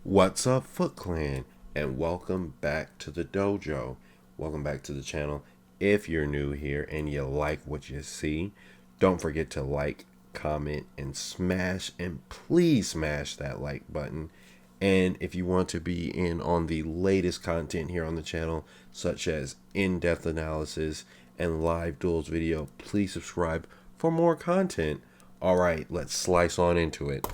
What's up, Foot Clan? And welcome back to the dojo. Welcome back to the channel. If you're new here and you like what you see, don't forget to like, comment, and smash, and please smash that like button. And if you want to be in on the latest content here on the channel, such as in-depth analysis and live duels video, please subscribe for more content. All right, let's slice on into it.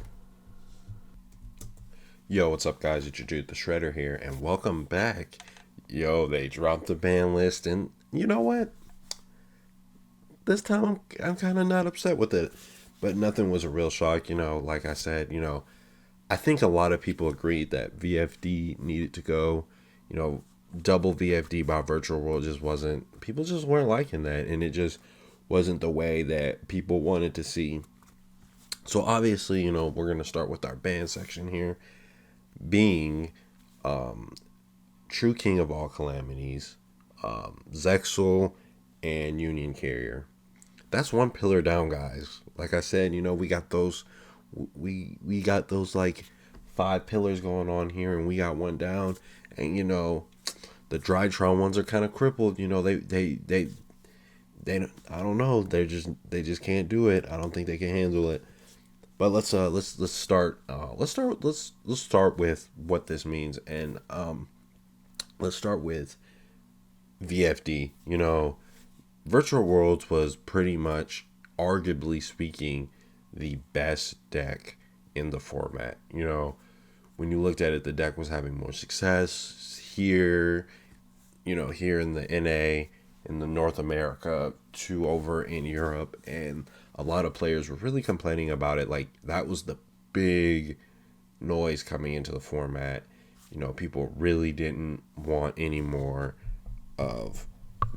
Yo, what's up, guys? It's your dude, the Shredder here, and welcome back. Yo, they dropped the ban list, and you know what? This time I'm kind of not upset with it, but nothing was a real shock. Like I said, I think a lot of people agreed that VFD needed to go. You know, double VFD by Virtual World just wasn't. People just weren't liking that, and it just wasn't the way that people wanted to see. So obviously, we're gonna start with our ban section here, being True King of all calamities, Zexel, and Union Carrier. That's one pillar down, guys. Like I said, we got those, we got those like five pillars going on here, and we got one down. And the Drytron ones are kind of crippled. They I don't know. They just can't do it. I don't think they can handle it. But let's start with what this means, and let's start with VFD. Virtual Worlds was pretty much, arguably speaking, the best deck in the format. When you looked at it, the deck was having more success here, here in the NA, in the North America, to over in Europe, and a lot of players were really complaining about it. Like, that was the big noise coming into the format. People really didn't want any more of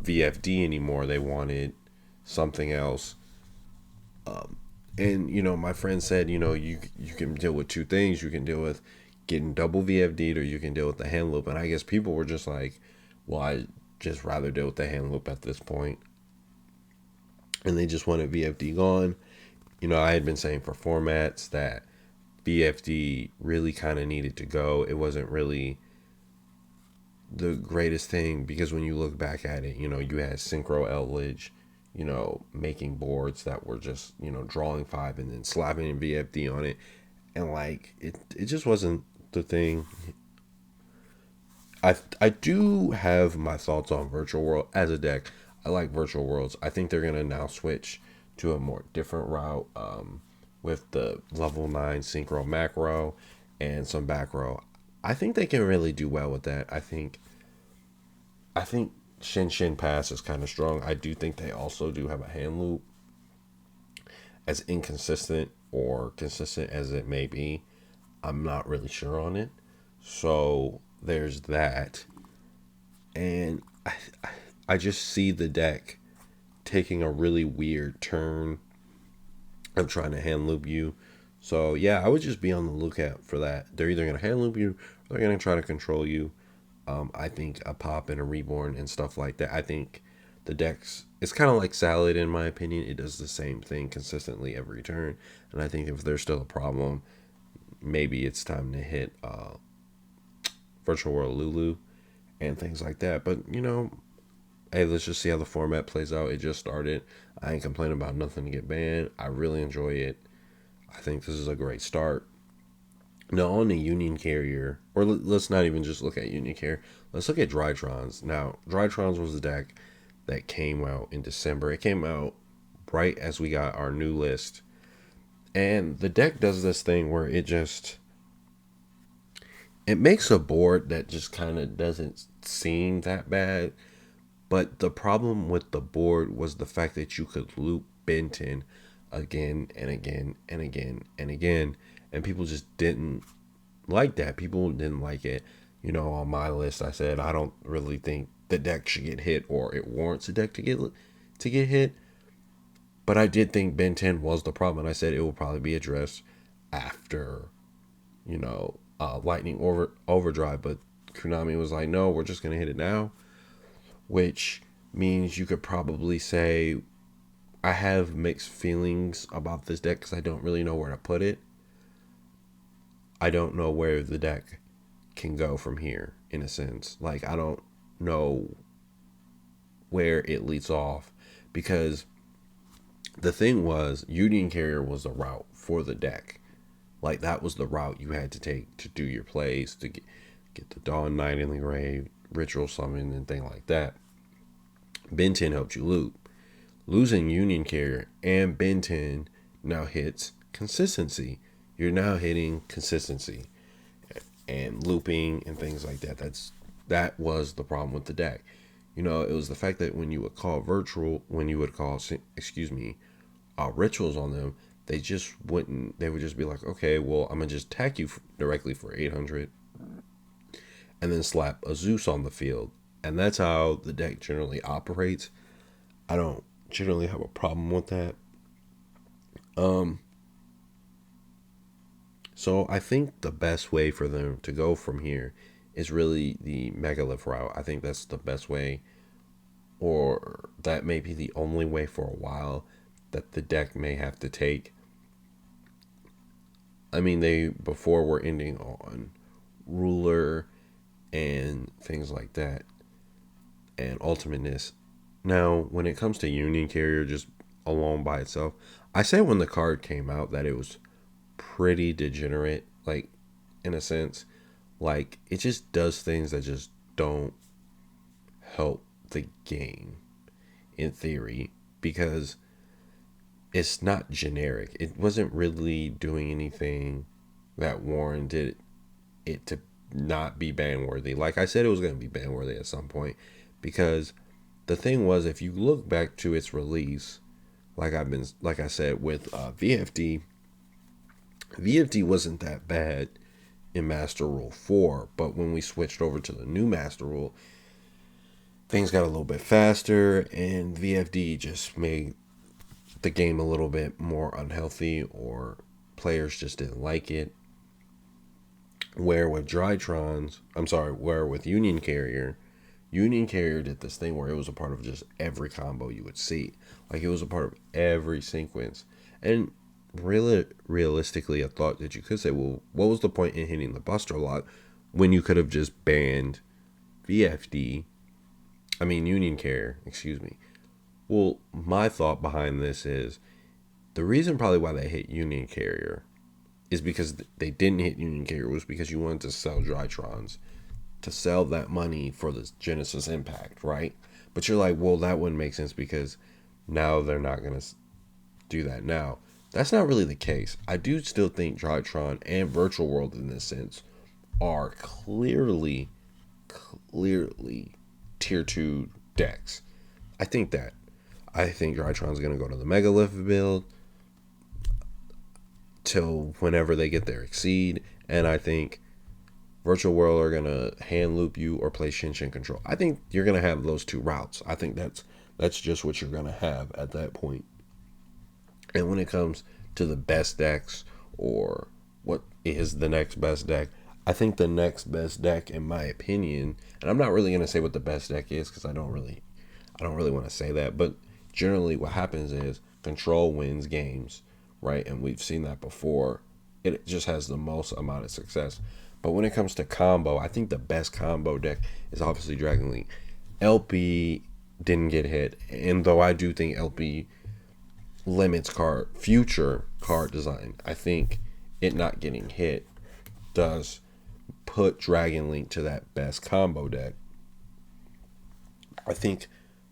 VFD anymore. They wanted something else. And my friend said, you can deal with two things. You can deal with getting double VFD'd, or you can deal with the hand loop. And I guess people were just like, well, I just rather deal with the hand loop at this point. And they just wanted VFD gone. I had been saying for formats that VFD really kind of needed to go. It wasn't really the greatest thing, because when you look back at it, you had Synchro Eldridge, making boards that were just, drawing five and then slapping in VFD on it. And like, it just wasn't the thing. I do have my thoughts on Virtual World as a deck. I like Virtual Worlds. I think they're going to now switch to a more different route, with the level 9 synchro macro and some back row. I think they can really do well with that. I think Shin Shin Pass is kind of strong. I do think they also do have a hand loop, as inconsistent or consistent as it may be. I'm not really sure on it. So there's that. And I just see the deck taking a really weird turn of trying to hand loop you. So yeah, I would just be on the lookout for that. They're either going to hand loop you, or they're going to try to control you. I think a pop and a reborn and stuff like that. I think the decks, it's kind of like Salad in my opinion. It does the same thing consistently every turn. And I think if there's still a problem, maybe it's time to hit Virtual World Lulu and things like that. But hey, let's just see how the format plays out. It just started. I ain't complaining about nothing to get banned. I really enjoy it. I think this is a great start. Now, on the Union Carrier, or let's not even just look at Union Carrier. Let's look at Drytrons. Now, Drytrons was the deck that came out in December. It came out right as we got our new list. And the deck does this thing where it makes a board that just kind of doesn't seem that bad. But the problem with the board was the fact that you could loop Benton again and again and again and again. And people just didn't like that. People didn't like it. On my list, I said I don't really think the deck should get hit, or it warrants a deck to get hit. But I did think Ben 10 was the problem, and I said it will probably be addressed after, Lightning Overdrive. But Konami was like, no, we're just gonna hit it now, which means you could probably say I have mixed feelings about this deck, because I don't really know where to put it. I don't know where the deck can go from here, in a sense. Like, I don't know where it leads off, because the thing was, Union Carrier was the route for the deck. Like, that was the route you had to take to do your plays, to get the Dawn Knight in the grave, Ritual Summon, and things like that. Ben 10 helped you loop. Losing Union Carrier and Ben 10 now hits consistency. You're now hitting consistency and looping and things like that. That was the problem with the deck. You know, it was the fact that when you would call rituals on them, they just wouldn't. They would just be like, okay, well, I'm gonna just attack you directly for 800, and then slap a Zeus on the field, and that's how the deck generally operates. I don't generally have a problem with that. So I think the best way for them to go from here is really the Megalith route. I think that's the best way, or that may be the only way for a while that the deck may have to take. I mean, they before were ending on Ruler and things like that, and Ultimateness. Now, when it comes to Union Carrier just alone by itself, I say when the card came out that it was pretty degenerate, like, in a sense. Like, it just does things that just don't help the game, in theory, because it's not generic. It wasn't really doing anything that warranted it to not be ban worthy. Like I said, it was going to be ban worthy at some point, because the thing was, if you look back to its release, like I said with VFD wasn't that bad in Master Rule 4, but when we switched over to the new Master Rule, things got a little bit faster, and VFD just made the game a little bit more unhealthy, or players just didn't like it. Where with Union Carrier did this thing where it was a part of just every combo you would see. Like, it was a part of every sequence. And really, realistically, I thought that you could say, well, what was the point in hitting the Buster Lock when you could have just banned Union Carrier, excuse me. Well, my thought behind this is, the reason probably why they hit Union Carrier is because they didn't hit Union Carrier was because you wanted to sell Drytrons, to sell that money for the Genesis Impact, right? But you're like, well, that wouldn't make sense because now they're not going to do that now. That's not really the case. I do still think Drytron and Virtual World in this sense are clearly tier 2 decks. I think Drytron's going to go to the Megalith build till whenever they get their Exceed, and I think Virtual World are going to hand loop you or play Shin Shin Control. I think you're going to have those two routes. I think that's just what you're going to have at that point. And when it comes to the best decks, or what is the next best deck, I think the next best deck, in my opinion, and I'm not really going to say what the best deck is because I don't really want to say that, but generally what happens is Control wins games, right? And we've seen that before. It just has the most amount of success. But when it comes to combo, I think the best combo deck is obviously Dragon Link. LP didn't get hit, and though I do think LP limits future card design, I think it not getting hit does put Dragon Link to that best combo deck. I think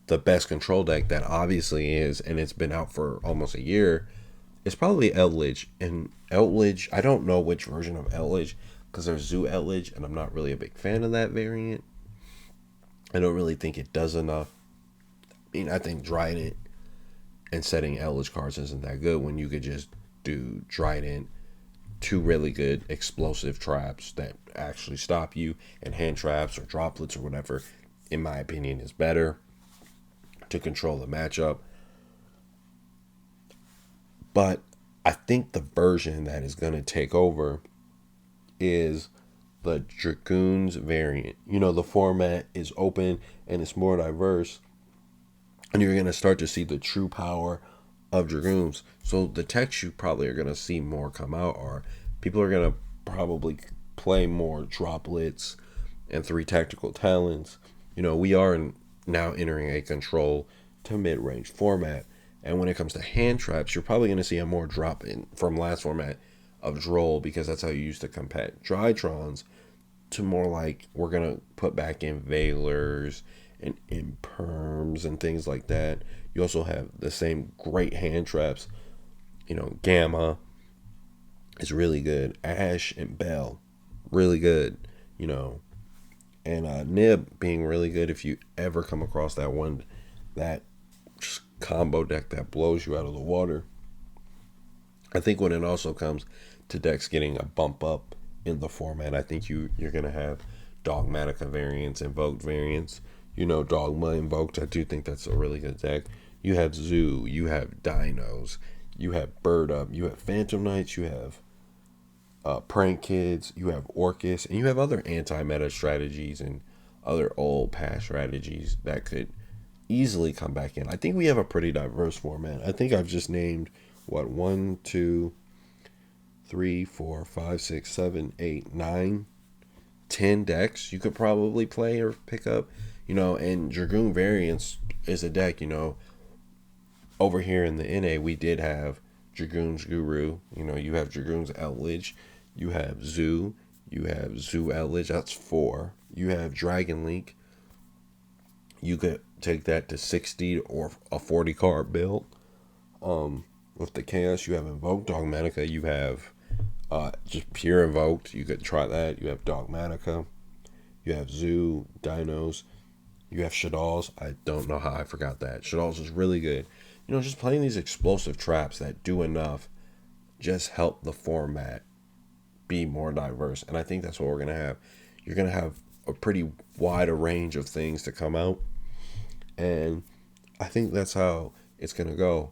the best control deck that obviously is, and it's been out for almost a year, is probably Eldritch. And Eldritch, I don't know which version of Eldritch, because there's Zoo Eldritch, and I'm not really a big fan of that variant. I don't really think it does enough. I mean, I think Trident and setting Eldritch cards isn't that good when you could just do Trident, 2 really good explosive traps that actually stop you, and hand traps or droplets or whatever, in my opinion, is better to control the matchup. But I think the version that is going to take over is the Dragoons variant. You know, the format is open and it's more diverse, and you're going to start to see the true power of Dragoons. So the text you probably are going to see more come out are, people are going to probably play more droplets and 3 tactical talents, we are now entering a control to mid-range format. And when it comes to hand traps, you're probably going to see a more drop in from last format of Droll, because that's how you used to compact Drytrons, to more like we're going to put back in Veilers and Imperms and things like that. You also have the same great hand traps. Gamma is really good. Ash and Bell, really good. And Nib being really good if you ever come across that just combo deck that blows you out of the water. I think when it also comes to decks getting a bump up in the format, I think you're going to have Dogmatica variants, Invoked variants. Dogma Invoked, I do think that's a really good deck. You have Zoo, you have Dinos, you have Bird Up, you have Phantom Knights, you have Prank Kids, you have Orcus, and you have other anti-meta strategies and other old past strategies that could easily come back in. I think we have a pretty diverse format. I think I've just named 1, 2, 3, 4, 5, 6, 7, 8, 9, 10 decks you could probably play or pick up. And Dragoon Variants is a deck, over here in the NA we did have Dragoon's Guru. You have Dragoon's Outledge, you have Zoo Outledge, that's 4. You have Dragon Link. You could take that to 60 or a 40 card build. With the Chaos, you have Invoked Dogmatica. You have just pure Invoked. You could try that. You have Dogmatica. You have Zoo, Dinos. You have Shaddolls. I don't know how I forgot that. Shaddolls is really good. Just playing these explosive traps that do enough just help the format be more diverse. And I think that's what we're going to have. You're going to have a pretty wide range of things to come out. And I think that's how it's going to go.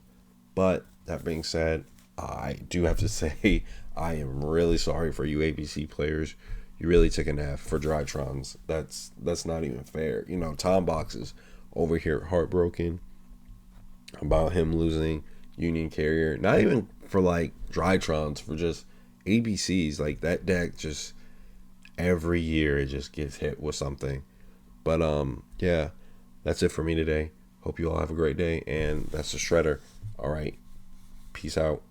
But that being said, I do have to say I am really sorry for you ABC players. You really took an F for Drytrons. That's not even fair. Tom Box is over here heartbroken about him losing Union Carrier. Not even for like Drytrons, for just ABCs. Like that deck just every year it just gets hit with something. But yeah, that's it for me today. Hope you all have a great day, and that's the Shredder. All right, peace out.